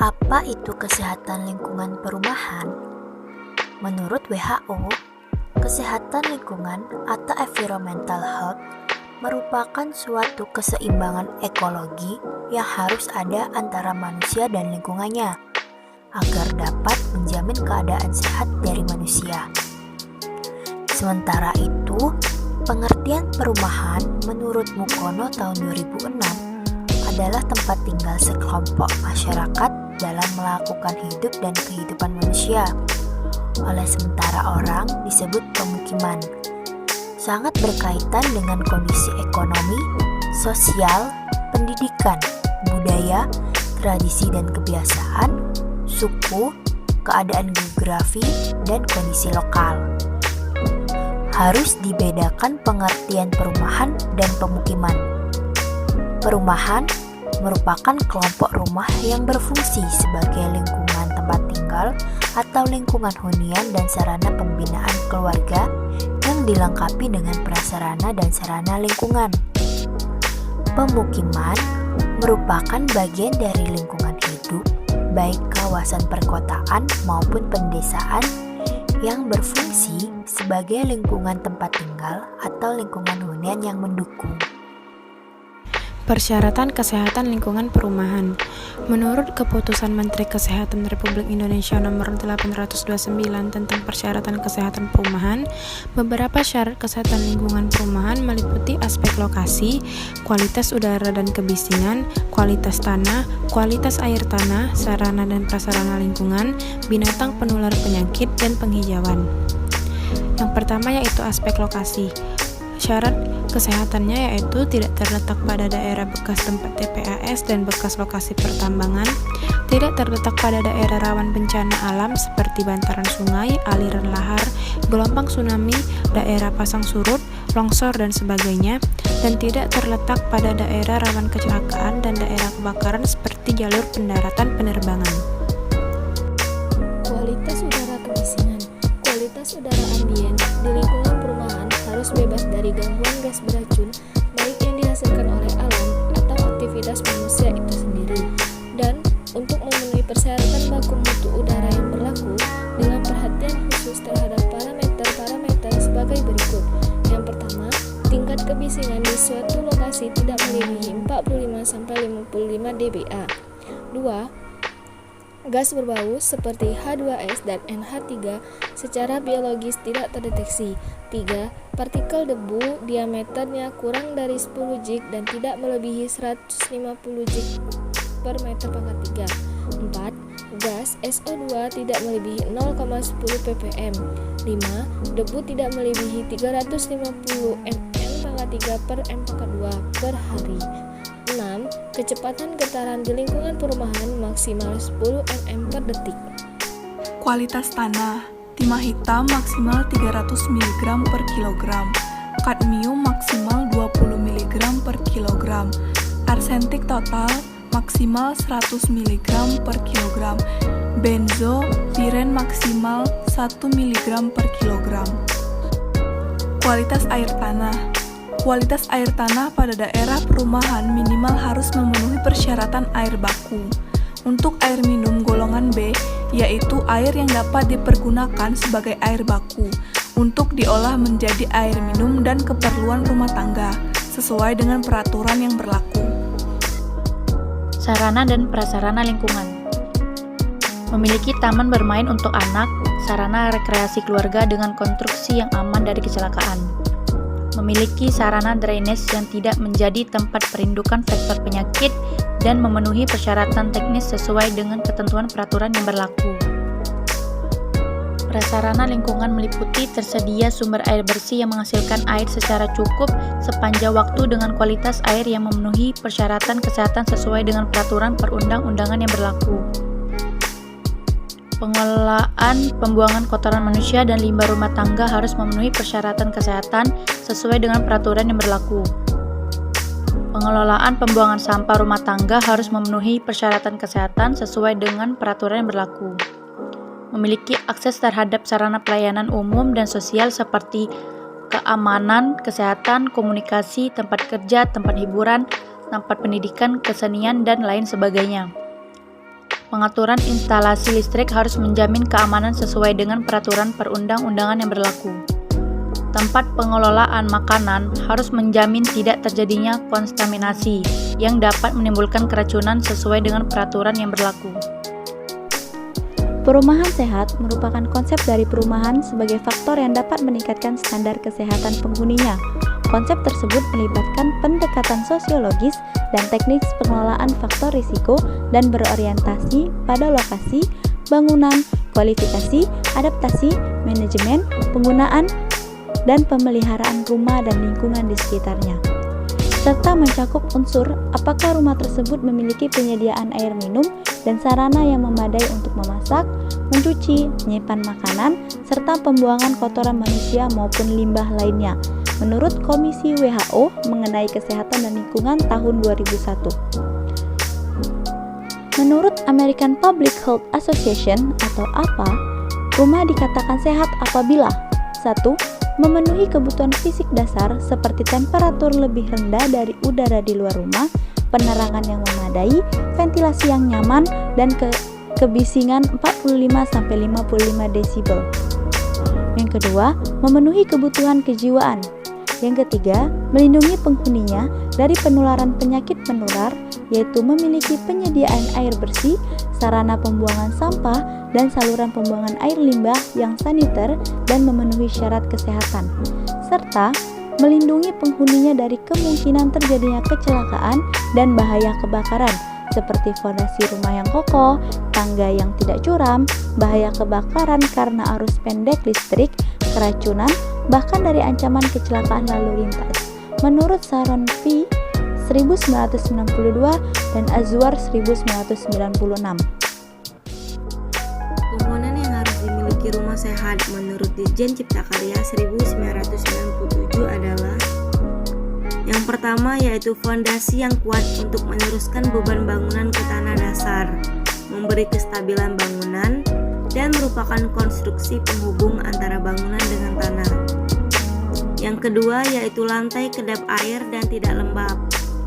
Apa itu kesehatan lingkungan perumahan? Menurut WHO, kesehatan lingkungan atau environmental health merupakan suatu keseimbangan ekologi yang harus ada antara manusia dan lingkungannya agar dapat menjamin keadaan sehat dari manusia. Sementara itu, pengertian perumahan menurut Mukono tahun 2006 adalah tempat tinggal sekelompok masyarakat dalam melakukan hidup dan kehidupan manusia. Oleh sementara orang disebut pemukiman. Sangat berkaitan dengan kondisi ekonomi, sosial, pendidikan, budaya, tradisi dan kebiasaan, suku, keadaan geografi, dan kondisi lokal. Harus dibedakan pengertian perumahan dan pemukiman. Perumahan merupakan kelompok rumah yang berfungsi sebagai lingkungan tempat tinggal atau lingkungan hunian dan sarana pembinaan keluarga yang dilengkapi dengan prasarana dan sarana lingkungan. Pemukiman merupakan bagian dari lingkungan hidup, baik kawasan perkotaan maupun pedesaan yang berfungsi sebagai lingkungan tempat tinggal atau lingkungan hunian yang mendukung. Persyaratan kesehatan lingkungan perumahan. Menurut Keputusan Menteri Kesehatan Republik Indonesia Nomor 829 tentang Persyaratan Kesehatan Perumahan, beberapa syarat kesehatan lingkungan perumahan meliputi aspek lokasi, kualitas udara dan kebisingan, kualitas tanah, kualitas air tanah, sarana dan prasarana lingkungan, binatang penular penyakit, dan penghijauan. Yang pertama yaitu aspek lokasi. Syarat kesehatannya yaitu tidak terletak pada daerah bekas tempat TPAS dan bekas lokasi pertambangan, tidak terletak pada daerah rawan bencana alam seperti bantaran sungai, aliran lahar, gelombang tsunami, daerah pasang surut, longsor dan sebagainya, dan tidak terletak pada daerah rawan kecelakaan dan daerah kebakaran seperti jalur pendaratan penerbangan. Kualitas udara kebisingan. Kualitas udara ambien di lingkungan perumahan harus bebas dari gangguan gas beracun, baik yang dihasilkan oleh alam atau aktivitas manusia itu sendiri. Dan untuk memenuhi persyaratan baku mutu udara yang berlaku, dengan perhatian khusus terhadap parameter-parameter sebagai berikut. Yang pertama, tingkat kebisingan di suatu lokasi tidak melebihi 45-55 dBA. 2. Gas berbau seperti H2S dan NH3 secara biologis tidak terdeteksi. 3. Partikel debu diameternya kurang dari 10 jik dan tidak melebihi 150 jik per meter pangkat 3. 4. Gas SO2 tidak melebihi 0,10 ppm. 5. Debu tidak melebihi 350 mm pangkat 3 per m pangkat 2 per hari. 6. Kecepatan getaran di lingkungan perumahan maksimal 10 mm per detik. Kualitas tanah. Timah hitam maksimal 300 mg per kilogram. Kadmium maksimal 20 mg per kilogram. Arsentik total maksimal 100 mg per kilogram. Benzopiren maksimal 1 mg per kilogram. Kualitas air tanah. Kualitas air tanah pada daerah perumahan minimal harus memenuhi persyaratan air baku. Untuk air minum golongan B, yaitu air yang dapat dipergunakan sebagai air baku untuk diolah menjadi air minum dan keperluan rumah tangga, sesuai dengan peraturan yang berlaku. Sarana dan prasarana lingkungan. Memiliki taman bermain untuk anak, sarana rekreasi keluarga dengan konstruksi yang aman dari kecelakaan. Memiliki sarana drainase yang tidak menjadi tempat perindukan vektor penyakit dan memenuhi persyaratan teknis sesuai dengan ketentuan peraturan yang berlaku. Prasarana lingkungan meliputi tersedia sumber air bersih yang menghasilkan air secara cukup sepanjang waktu dengan kualitas air yang memenuhi persyaratan kesehatan sesuai dengan peraturan perundang-undangan yang berlaku. Pengelolaan pembuangan kotoran manusia dan limbah rumah tangga harus memenuhi persyaratan kesehatan sesuai dengan peraturan yang berlaku. Pengelolaan pembuangan sampah rumah tangga harus memenuhi persyaratan kesehatan sesuai dengan peraturan yang berlaku. Memiliki akses terhadap sarana pelayanan umum dan sosial seperti keamanan, kesehatan, komunikasi, tempat kerja, tempat hiburan, tempat pendidikan, kesenian, dan lain sebagainya. Pengaturan instalasi listrik harus menjamin keamanan sesuai dengan peraturan perundang-undangan yang berlaku. Tempat pengelolaan makanan harus menjamin tidak terjadinya kontaminasi yang dapat menimbulkan keracunan sesuai dengan peraturan yang berlaku. Perumahan sehat merupakan konsep dari perumahan sebagai faktor yang dapat meningkatkan standar kesehatan penghuninya. Konsep tersebut melibatkan pendekatan sosiologis dan teknik pengelolaan faktor risiko dan berorientasi pada lokasi, bangunan, kualifikasi, adaptasi, manajemen, penggunaan, dan pemeliharaan rumah dan lingkungan di sekitarnya, serta mencakup unsur apakah rumah tersebut memiliki penyediaan air minum dan sarana yang memadai untuk memasak, mencuci, menyimpan makanan, serta pembuangan kotoran manusia maupun limbah lainnya, menurut Komisi WHO mengenai Kesehatan dan Lingkungan tahun 2001. Menurut American Public Health Association atau APA, rumah dikatakan sehat apabila 1. Memenuhi kebutuhan fisik dasar seperti temperatur lebih rendah dari udara di luar rumah, penerangan yang memadai, ventilasi yang nyaman, dan kebisingan 45-55 desibel. Yang kedua, memenuhi kebutuhan kejiwaan. Yang ketiga, melindungi penghuninya dari penularan penyakit menular, yaitu memiliki penyediaan air bersih, sarana pembuangan sampah, dan saluran pembuangan air limbah yang saniter dan memenuhi syarat kesehatan, serta melindungi penghuninya dari kemungkinan terjadinya kecelakaan dan bahaya kebakaran, seperti fondasi rumah yang kokoh, tangga yang tidak curam, bahaya kebakaran karena arus pendek listrik, keracunan, bahkan dari ancaman kecelakaan lalu lintas. Menurut Sharon P. 1992 dan Azwar 1996. Komponen yang harus dimiliki rumah sehat menurut Dirjen Cipta Karya 1997 adalah: yang pertama yaitu fondasi yang kuat untuk meneruskan beban bangunan ke tanah dasar, memberi kestabilan bangunan, dan merupakan konstruksi penghubung antara bangunan dengan tanah. Yang kedua yaitu lantai kedap air dan tidak lembab,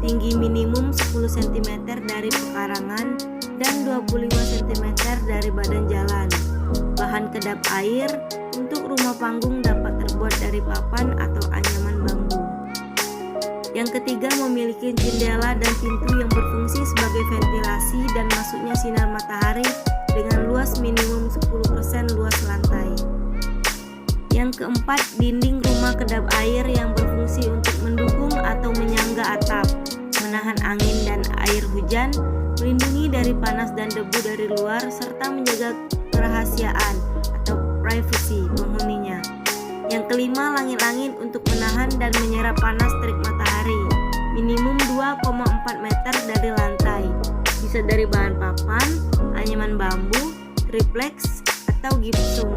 tinggi minimum 10 cm dari pekarangan dan 25 cm dari badan jalan. Bahan kedap air untuk rumah panggung dapat terbuat dari papan atau anyaman bambu. Yang ketiga memiliki jendela dan pintu yang berfungsi sebagai ventilasi dan masuknya sinar matahari dengan luas minimum 10% luas lantai. Yang keempat, dinding rumah kedap air yang berfungsi untuk mendukung atau menyangga atap, menahan angin dan air hujan, melindungi dari panas dan debu dari luar, serta menjaga kerahasiaan atau privacy penghuninya. Yang kelima, langit-langit untuk menahan dan menyerap panas terik matahari, minimum 2,4 meter dari lantai, bisa dari bahan papan, anyaman bambu, triplex, atau gipsum.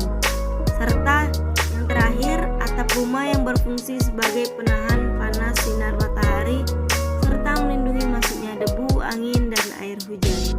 Serta yang terakhir, atap rumah yang berfungsi sebagai penahan panas sinar matahari serta melindungi masuknya debu, angin, dan air hujan.